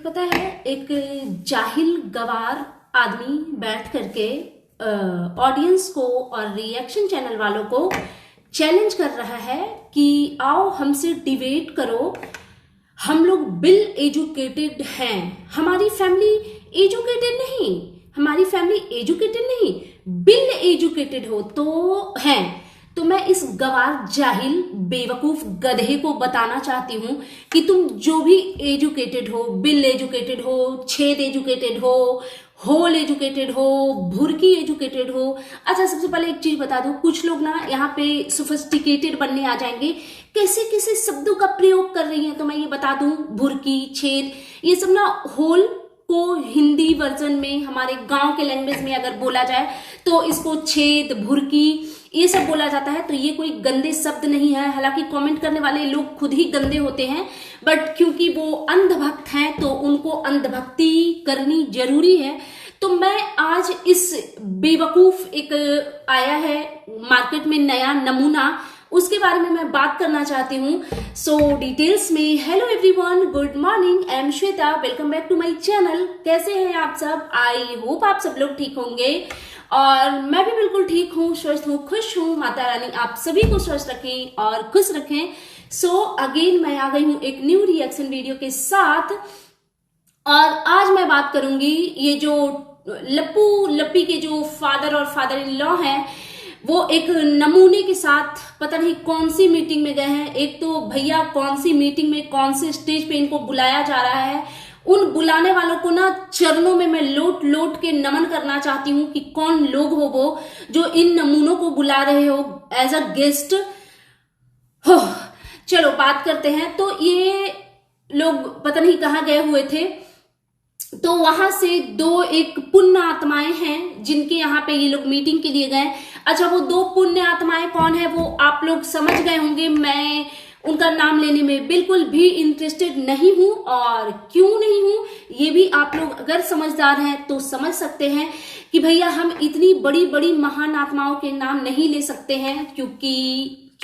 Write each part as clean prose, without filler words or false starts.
पता है एक जाहिल गवार आदमी बैठ करके ऑडियंस को और रिएक्शन चैनल वालों को चैलेंज कर रहा है कि आओ हमसे डिबेट करो, हम लोग बिल एजुकेटेड हैं, हमारी फैमिली एजुकेटेड नहीं, हमारी फैमिली एजुकेटेड नहीं, बिल एजुकेटेड हो तो हैं। तो मैं इस गवार जाहिल बेवकूफ गधे को बताना चाहती हूं कि तुम जो भी एजुकेटेड हो, बिल एजुकेटेड हो, छेद एजुकेटेड हो, होल एजुकेटेड हो, भुरकी एजुकेटेड हो। अच्छा, सबसे पहले एक चीज बता दूं, कुछ लोग ना यहाँ पे सोफिस्टिकेटेड बनने आ जाएंगे, कैसे कैसे शब्दों का प्रयोग कर रही हैं। तो मैं ये बता दूं, भुरकी, छेद, ये सब ना होल को हिंदी वर्जन में हमारे गांव के लैंग्वेज में अगर बोला जाए तो इसको छेद, भुरकी ये सब बोला जाता है। तो ये कोई गंदे शब्द नहीं है। हालांकि कमेंट करने वाले लोग खुद ही गंदे होते हैं, बट क्योंकि वो अंधभक्त हैं तो उनको अंधभक्ति करनी जरूरी है। तो मैं आज इस बेवकूफ एक आया है मार्केट में नया नमूना, उसके बारे में मैं बात करना चाहती हूँ। सो डिटेल्स में hello everyone, good morning, I am Shweta, welcome back to my channel. कैसे हैं आप सब? आई होप आप सब लोग ठीक होंगे और मैं भी बिल्कुल ठीक हूँ, स्वस्थ हूँ, खुश हूँ। माता रानी आप सभी को स्वस्थ रखें और खुश रखें। सो अगेन मैं आ गई हूँ एक न्यू रिएक्शन वीडियो के साथ और आज मैं बात करूंगी ये जो लप्पू लप्पी के जो फादर और फादर इन लॉ हैं, वो एक नमूने के साथ पता नहीं कौन सी मीटिंग में गए हैं। एक तो भैया कौन सी मीटिंग में कौन से स्टेज पे इनको बुलाया जा रहा है, उन बुलाने वालों को ना चरणों में मैं लोट लोट के नमन करना चाहती हूँ कि कौन लोग हो वो जो इन नमूनों को बुला रहे हो एज अ गेस्ट हो। चलो बात करते हैं। तो ये लोग पता नहीं कहाँ गए हुए थे, तो वहां से दो एक पुण्य आत्माएं हैं जिनके यहाँ पे ये लोग मीटिंग के लिए गए। अच्छा, वो दो पुण्य आत्माएं कौन है वो आप लोग समझ गए होंगे। मैं उनका नाम लेने में बिल्कुल भी इंटरेस्टेड नहीं हूं और क्यों नहीं हूं ये भी आप लोग अगर समझदार हैं तो समझ सकते हैं कि भैया हम इतनी बड़ी बड़ी महान आत्माओं के नाम नहीं ले सकते हैं क्योंकि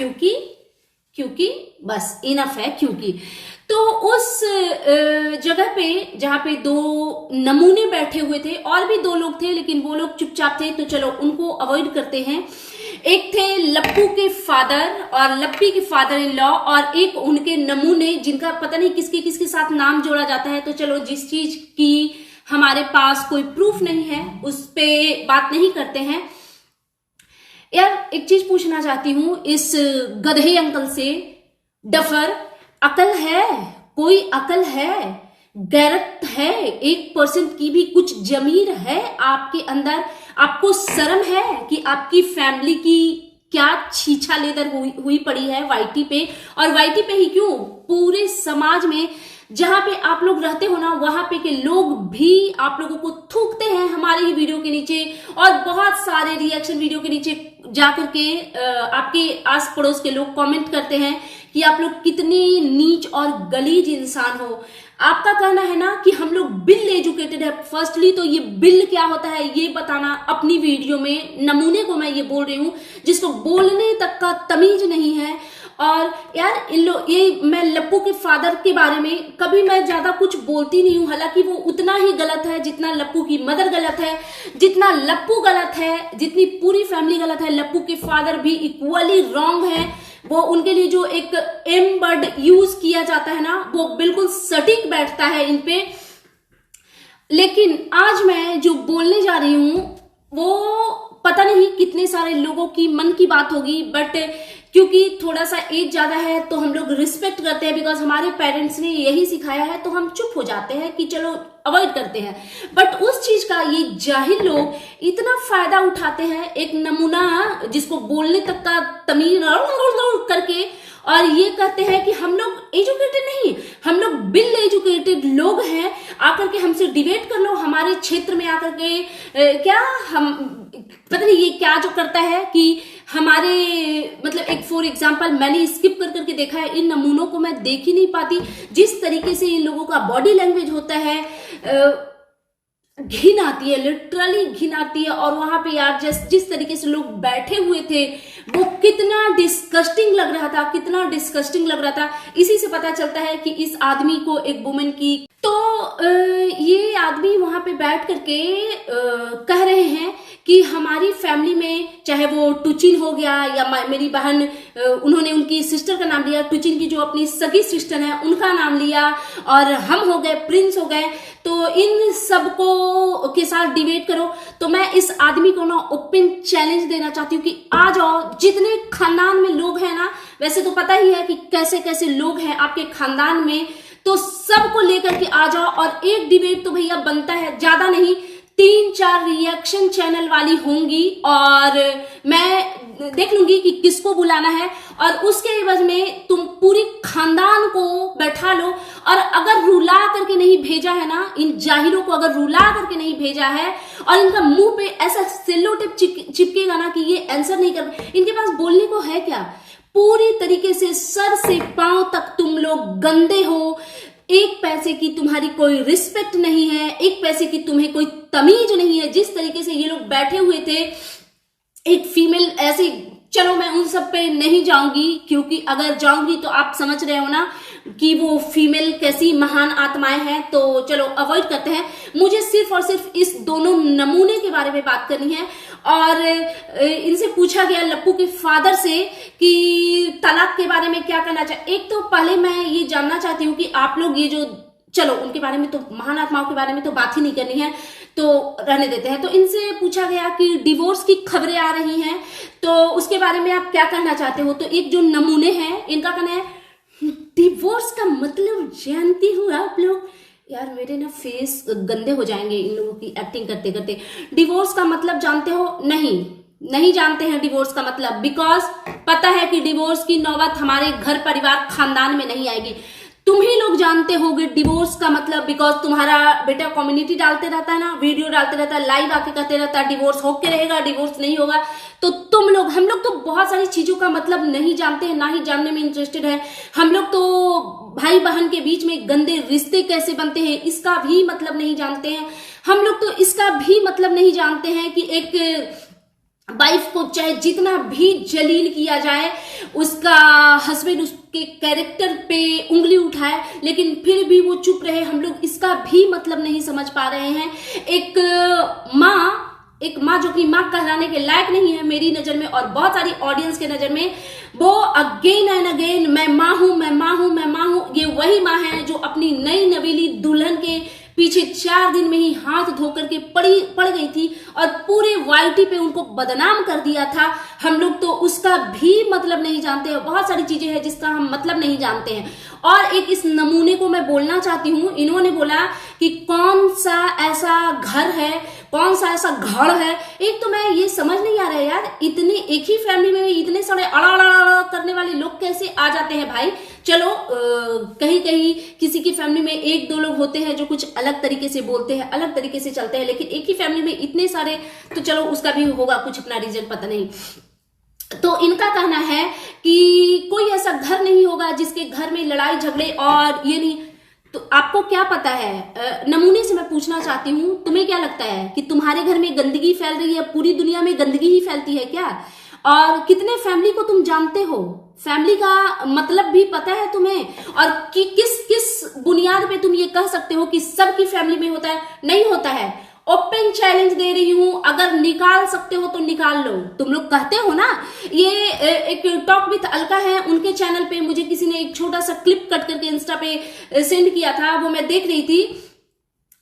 बस इनफ है। क्योंकि तो उस जगह पे जहां पे दो नमूने बैठे हुए थे, और भी दो लोग थे लेकिन वो लोग चुपचाप थे, तो चलो उनको अवॉइड करते हैं। एक थे लप्पू के फादर और लप्पी के फादर इन लॉ, और एक उनके नमूने जिनका पता नहीं किसके किसके साथ नाम जोड़ा जाता है। तो चलो जिस चीज की हमारे पास कोई प्रूफ नहीं है उस पे बात नहीं करते हैं। यार एक चीज पूछना चाहती हूं इस गधे अंकल से, डफर, अकल है? कोई अकल है? गैरत है? 1% की भी कुछ जमीर है आपके अंदर? आपको शर्म है कि आपकी फैमिली की क्या छीछा लेदर हुई पड़ी है वाईटी पे? और वाईटी पे ही क्यों, पूरे समाज में जहां पे आप लोग रहते हो ना, वहां पे के लोग भी आप लोगों को थूकते हैं हमारे ही वीडियो के नीचे, और बहुत सारे रिएक्शन वीडियो के नीचे जाकर के आपके आस पड़ोस के लोग कमेंट करते हैं कि आप लोग कितने नीच और गलीज इंसान हो। आपका कहना है ना कि हम लोग बिल एजुकेटेड है। फर्स्टली तो ये बिल क्या होता है ये बताना अपनी वीडियो में। नमूने को मैं ये बोल रही हूं जिसको बोलने तक का तमीज नहीं है। और यार ये मैं लप्पू के फादर के बारे में कभी मैं ज्यादा कुछ बोलती नहीं हूं, हालांकि वो उतना ही गलत है जितना लप्पू की मदर गलत है, जितना लप्पू गलत है, जितनी पूरी फैमिली गलत है, लप्पू के फादर भी इक्वली रॉन्ग है। वो उनके लिए जो एक एम वर्ड यूज किया जाता है ना, वो बिल्कुल सटीक बैठता है इन पे। लेकिन आज मैं जो बोलने जा रही हूं वो पता नहीं कितने सारे लोगों की मन की बात होगी, बट क्योंकि थोड़ा सा एज ज्यादा है तो हम लोग रिस्पेक्ट करते हैं, बिकॉज हमारे पेरेंट्स ने यही सिखाया है, तो हम चुप हो जाते हैं कि चलो अवॉइड करते हैं। बट उस चीज का ये जाहिल लोग इतना फायदा उठाते हैं, एक नमूना जिसको बोलने तक का तमीज करके, और ये कहते हैं कि हम लोग एजुकेटेड नहीं, हम लोग बिल एजुकेटेड लोग हैं, आकर के हमसे डिबेट कर लो। हमारे क्षेत्र में आकर के क्या हम पता नहीं ये क्या जो करता है कि हमारे मतलब एक फॉर एग्जांपल मैंने स्किप कर करके देखा है, इन नमूनों को मैं देख ही नहीं पाती। जिस तरीके से इन लोगों का बॉडी लैंग्वेज होता है, घिन आती है, लिटरली घिन आती है। और वहां पे यार जिस तरीके से लोग बैठे हुए थे वो कितना डिस्कस्टिंग लग रहा था, कितना डिस्कस्टिंग लग रहा था। इसी से पता चलता है कि इस आदमी को एक वुमेन की तो में बैठ करके कह रहे हैं कि हमारी फैमिली में, चाहे वो टुचिन हो गया या मेरी बहन, उन्होंने उनकी सिस्टर का नाम लिया, टुचिन की जो अपनी सगी सिस्टर है उनका नाम लिया, और हम हो गए, प्रिंस हो गए, तो इन सबको के साथ डिबेट करो। तो मैं इस आदमी को ना ओपन चैलेंज देना चाहती हूँ कि आ जाओ, जितने खानदान में लोग हैं ना, वैसे तो पता ही है कि कैसे कैसे लोग हैं आपके खानदान में, तो सबको लेकर के आ जाओ और एक डिबेट तो भैया बनता है, ज्यादा नहीं, 3-4 रिएक्शन चैनल वाली होंगी और मैं देख लूंगी कि किसको बुलाना है, और उसके एवज में तुम पूरी खानदान को बैठा लो। और अगर रुला करके नहीं भेजा है ना, इन जाहिलों को अगर रुला करके नहीं भेजा है और इनका मुंह पे ऐसा सेलो टेप चिपकेगा ना कि ये आंसर नहीं कर, इनके पास बोलने को है क्या? पूरी तरीके से सर से पांव तक तुम लोग गंदे हो, एक पैसे की तुम्हारी कोई रिस्पेक्ट नहीं है, एक पैसे की तुम्हें कोई तमीज नहीं है। जिस तरीके से ये लोग बैठे हुए थे, एक फीमेल ऐसी, चलो मैं उन सब पे नहीं जाऊंगी, क्योंकि अगर जाऊंगी तो आप समझ रहे हो ना कि वो फीमेल कैसी महान आत्माएं हैं, तो चलो अवॉइड करते हैं। मुझे सिर्फ और सिर्फ इस दोनों नमूने के बारे में बात करनी है। और इनसे पूछा गया, लप्पू के फादर से, कि तलाक के बारे में क्या करना चाहिए। एक तो पहले मैं ये जानना चाहती हूँ कि आप लोग ये जो, चलो उनके बारे में तो, महान आत्माओं के बारे में तो बात ही नहीं करनी है, तो रहने देते हैं। तो इनसे पूछा गया कि डिवोर्स की खबरें आ रही हैं, तो उसके बारे में आप क्या कहना चाहते हो। तो एक जो नमूने हैं, इनका कहना है डिवोर्स का मतलब जानती हूँ आप लोग, यार मेरे ना फेस गंदे हो जाएंगे इन लोगों की एक्टिंग करते करते। डिवोर्स का मतलब जानते हो? नहीं जानते हैं डिवोर्स का मतलब, बिकॉज पता है कि डिवोर्स की नौबत हमारे घर परिवार खानदान में नहीं आएगी। तुम ही लोग जानते होगे डिवोर्स का मतलब, बिकॉज तुम्हारा बेटा कम्युनिटी डालते रहता है ना, वीडियो डालते रहता है, लाइव आके कहते रहता है डिवोर्स होके रहेगा, डिवोर्स नहीं होगा। तो तुम लोग, हम लोग तो बहुत सारी चीजों का मतलब नहीं जानते हैं, ना ही जानने में इंटरेस्टेड है। हम लोग तो भाई बहन के बीच में गंदे रिश्ते कैसे बनते हैं इसका भी मतलब नहीं जानते हैं। हम लोग तो इसका भी मतलब नहीं जानते हैं कि एक वाइफ को चाहे जितना भी जलील किया जाए, उसका हस्बैंड उसके कैरेक्टर पे उंगली उठाए, लेकिन फिर भी वो चुप रहे, हम लोग इसका भी मतलब नहीं समझ पा रहे हैं। एक माँ जो कि माँ कहलाने के लायक नहीं है मेरी नजर में और बहुत सारी ऑडियंस के नजर में, वो अगेन एंड अगेन मैं माँ हूं, मैं माँ हूं, मैं माँ हूं। ये वही माँ है जो अपनी नई नवेली दुल्हन के पीछे 4 दिन में ही हाथ धो करके पड़ गई थी और पूरे वाईटी पे उनको बदनाम कर दिया था। हम लोग तो उसका भी मतलब नहीं जानते हैं। बहुत सारी चीजें हैं जिसका हम मतलब नहीं जानते हैं। और एक इस नमूने को मैं बोलना चाहती हूँ, इन्होंने बोला कि कौन सा ऐसा घर है, कौन सा ऐसा घर है। एक तो मैं ये समझ नहीं आ रहा है यार, इतने एक ही फैमिली में इतने सारे अड़ा करने वाले लोग कैसे आ जाते हैं भाई। चलो कहीं कहीं किसी की फैमिली में 1-2 लोग होते हैं जो कुछ अलग तरीके से बोलते हैं, अलग तरीके से चलते हैं, लेकिन एक ही फैमिली में इतने सारे, तो चलो उसका भी होगा कुछ अपना रीजन, पता नहीं। तो इनका कहना है कि कोई ऐसा घर नहीं होगा जिसके घर में लड़ाई झगड़े और ये नहीं। तो आपको क्या पता है, नमूने से मैं पूछना चाहती हूँ, तुम्हें क्या लगता है कि तुम्हारे घर में गंदगी फैल रही है, पूरी दुनिया में गंदगी ही फैलती है क्या? और कितने फैमिली को तुम जानते हो? फैमिली का मतलब भी पता है तुम्हें? और कि किस बुनियाद पे तुम ये कह सकते हो कि सबकी फैमिली में होता है? नहीं होता है। ओपन चैलेंज दे रही हूं, अगर निकाल सकते हो तो निकाल लो। तुम लोग कहते हो ना, ये एक टॉक विथ अलका है, उनके चैनल पे मुझे किसी ने एक छोटा सा क्लिप कट करके इंस्टा पे सेंड किया था, वो मैं देख रही थी।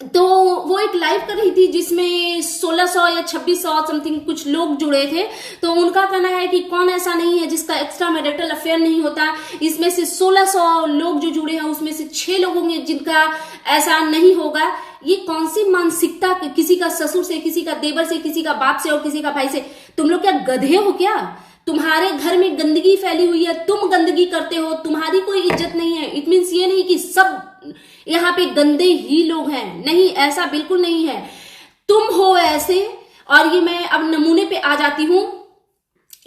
तो वो एक लाइव कर रही थी जिसमें 1600 या 2600 समथिंग कुछ लोग जुड़े थे। तो उनका कहना है कि कौन ऐसा नहीं है जिसका एक्स्ट्रा मैरिटल अफेयर नहीं होता। इसमें से 1600 लोग जो जुड़े हैं उसमें से 6 लोग होंगे जिनका ऐसा नहीं होगा। ये कौन सी मानसिकता, किसी का ससुर से, किसी का देवर से, किसी का बाप से और किसी का भाई से? तुम लोग क्या गधे हो क्या? तुम्हारे घर में गंदगी फैली हुई है, तुम गंदगी करते हो, तुम्हारी कोई इज्जत नहीं है। इट मीन्स ये नहीं कि सब यहाँ पे गंदे ही लोग हैं, नहीं, ऐसा बिल्कुल नहीं है। तुम हो ऐसे। और ये मैं अब नमूने पे आ जाती हूँ।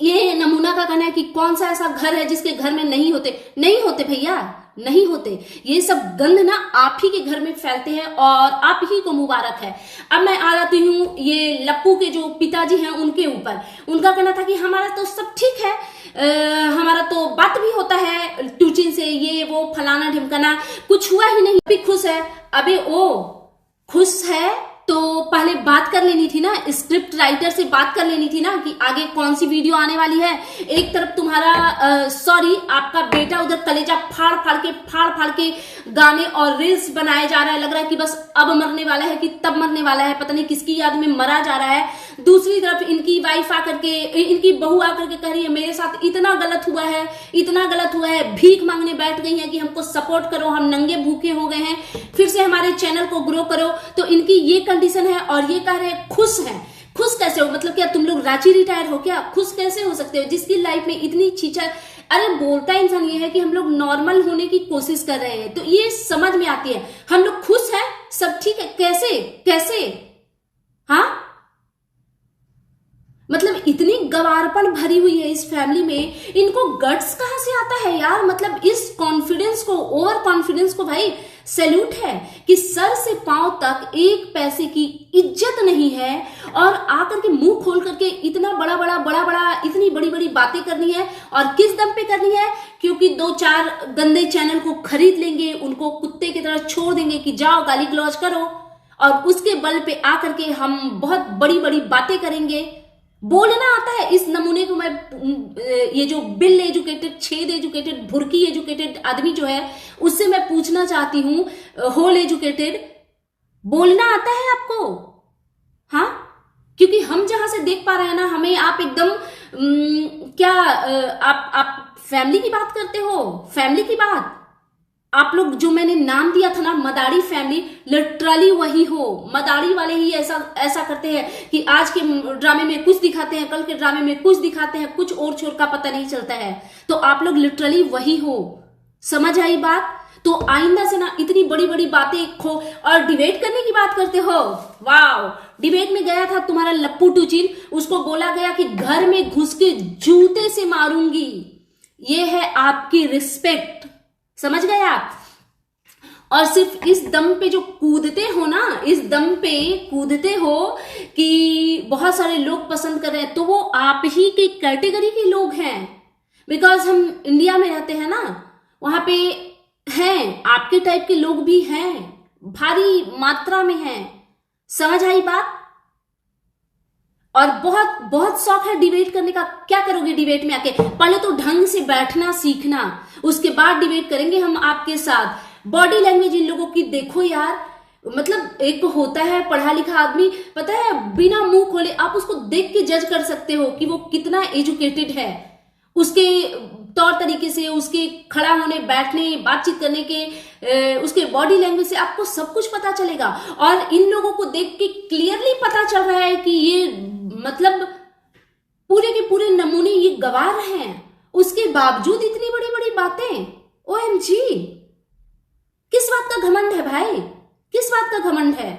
ये नमूना का कहना है कि कौन सा ऐसा घर है जिसके घर में नहीं होते भैया, नहीं होते। ये सब गंद ना आप ही के घर में फैलते हैं और आप ही को मुबारक है। अब मैं आ जाती हूँ ये लप्पू के जो पिताजी हैं उनके ऊपर। उनका कहना था कि हमारा तो सब ठीक है, हमारा तो बात भी होता है ट्यूचिन से, ये वो फलाना ढिमकाना, कुछ हुआ ही नहीं, भी खुश है। अबे ओ खुश है तो पहले बात कर लेनी थी ना, स्क्रिप्ट राइटर से बात कर लेनी थी ना कि आगे कौन सी वीडियो आने वाली है। एक तरफ तुम्हारा आपका बेटा उधर कलेजा फाड़ फाड़ के गाने और रील्स बनाए जा रहा है, लग रहा है कि बस अब मरने वाला है कि तब मरने वाला है, पता नहीं किसकी याद में मरा जा रहा है। दूसरी तरफ इनकी वाइफ आकर के, इनकी बहू आकर के कह रही है मेरे साथ इतना गलत हुआ है, इतना गलत हुआ है, भीख मांगने बैठ गई है कि हमको सपोर्ट करो, हम नंगे भूखे हो गए हैं, फिर से हमारे चैनल को ग्रो करो। तो इनकी ये कंडीशन है और ये कह रहे हैं खुश हैं। खुश कैसे हो? मतलब क्या तुम लोग रांची रिटायर हो क्या? खुश कैसे हो सकते हो जिसकी लाइफ में इतनी छीछा। अरे बोलता इंसान ये है कि हम लोग नॉर्मल होने की कोशिश कर रहे हैं, तो ये समझ में आती है। हम लोग खुश हैं, सब ठीक है, कैसे कैसे? हाँ, मतलब इतनी गवारपन भरी हुई है इस फैमिली में, इनको गट्स कहां से आता है यार? मतलब इस कॉन्फिडेंस को, ओवर कॉन्फिडेंस को भाई सैल्यूट है कि सर से पांव तक एक पैसे की इज्जत नहीं है और आकर के मुंह खोल करके इतना बड़ा इतनी बड़ी बड़ी बातें करनी है। और किस दम पे करनी है? क्योंकि 2-4 गंदे चैनल को खरीद लेंगे, उनको कुत्ते की तरह छोड़ देंगे कि जाओ गाली गलौज करो, और उसके बल पे आकर के हम बहुत बड़ी बड़ी बातें करेंगे। बोलना आता है इस नमूने को। मैं ये जो बिल एजुकेटेड, छेद एजुकेटेड, भुरकी एजुकेटेड आदमी जो है उससे मैं पूछना चाहती हूं, होल एजुकेटेड, बोलना आता है आपको? हाँ, क्योंकि हम जहां से देख पा रहे हैं ना, हमें आप एकदम क्या आप फैमिली की बात करते हो, फैमिली की बात। आप लोग जो मैंने नाम दिया था ना, मदारी फैमिली, लिटरली वही हो। मदारी वाले ही ऐसा करते हैं कि आज के ड्रामे में कुछ दिखाते हैं, कल के ड्रामे में कुछ दिखाते हैं, कुछ और छोर का पता नहीं चलता है। तो आप लोग लिटरली वही हो। समझ आई बात? तो आइंदा से ना इतनी बड़ी बड़ी बातें खो। और डिबेट करने की बात करते हो, वाव। डिबेट में गया था तुम्हारा लप्पू टूचिल, उसको बोला गया कि घर में घुस के जूते से मारूंगी। ये है आपकी रिस्पेक्ट, समझ गए आप? और सिर्फ इस दम पे जो कूदते हो ना, इस दम पे कूदते हो कि बहुत सारे लोग पसंद कर रहे हैं, तो वो आप ही की कैटेगरी के लोग हैं। बिकॉज हम इंडिया में रहते हैं ना, वहां पे हैं आपके टाइप के लोग भी हैं, भारी मात्रा में हैं। समझ आई बात? और बहुत बहुत शौक है डिबेट करने का। क्या करोगे डिबेट में आके? पहले तो ढंग से बैठना सीखना, उसके बाद डिबेट करेंगे हम आपके साथ। बॉडी लैंग्वेज इन लोगों की देखो यार, मतलब एक होता है पढ़ा लिखा आदमी, पता है बिना मुंह खोले आप उसको देख के जज कर सकते हो कि वो कितना एजुकेटेड है। उसके तौर तरीके से, उसके खड़ा होने, बैठने, बातचीत करने के, उसके बॉडी लैंग्वेज से आपको सब कुछ पता चलेगा। और इन लोगों को देख के क्लियरली पता चल रहा है कि ये मतलब पूरे के पूरे नमूने ये गवार हैं, उसके बावजूद इतनी बड़ी बड़ी बातें। OMG, किस बात का घमंड है भाई? किस बात का घमंड है?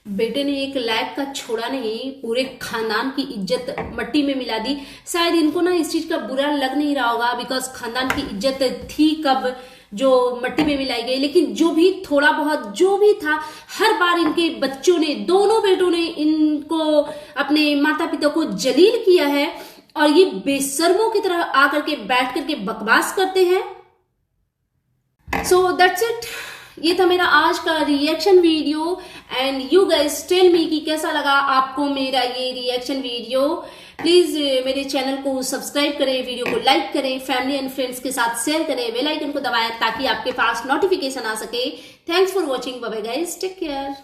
बेटे ने 1 लाख का छोड़ा नहीं, पूरे खानदान की इज्जत मट्टी में मिला दी। शायद इनको ना इस चीज का बुरा लग नहीं रहा होगा, बिकॉज खानदान की इज्जत थी कब जो मट्टी में मिलाई गई। लेकिन जो भी थोड़ा बहुत जो भी था, हर बार इनके बच्चों ने, दोनों बेटों ने इनको, अपने माता पिता को जलील किया है। और ये बेशर्मों की तरह आकर के बैठ करके बकवास करते हैं। सो दैट्स इट, ये था मेरा आज का reaction video. And you guys tell me कि कैसा लगा आपको मेरा ये रिएक्शन वीडियो। प्लीज मेरे चैनल को सब्सक्राइब करें, वीडियो को लाइक करें, फैमिली एंड फ्रेंड्स के साथ शेयर करें, बेल आइकन को दबाएं ताकि आपके पास नोटिफिकेशन आ सके। Thanks for watching, bye bye guys, take care.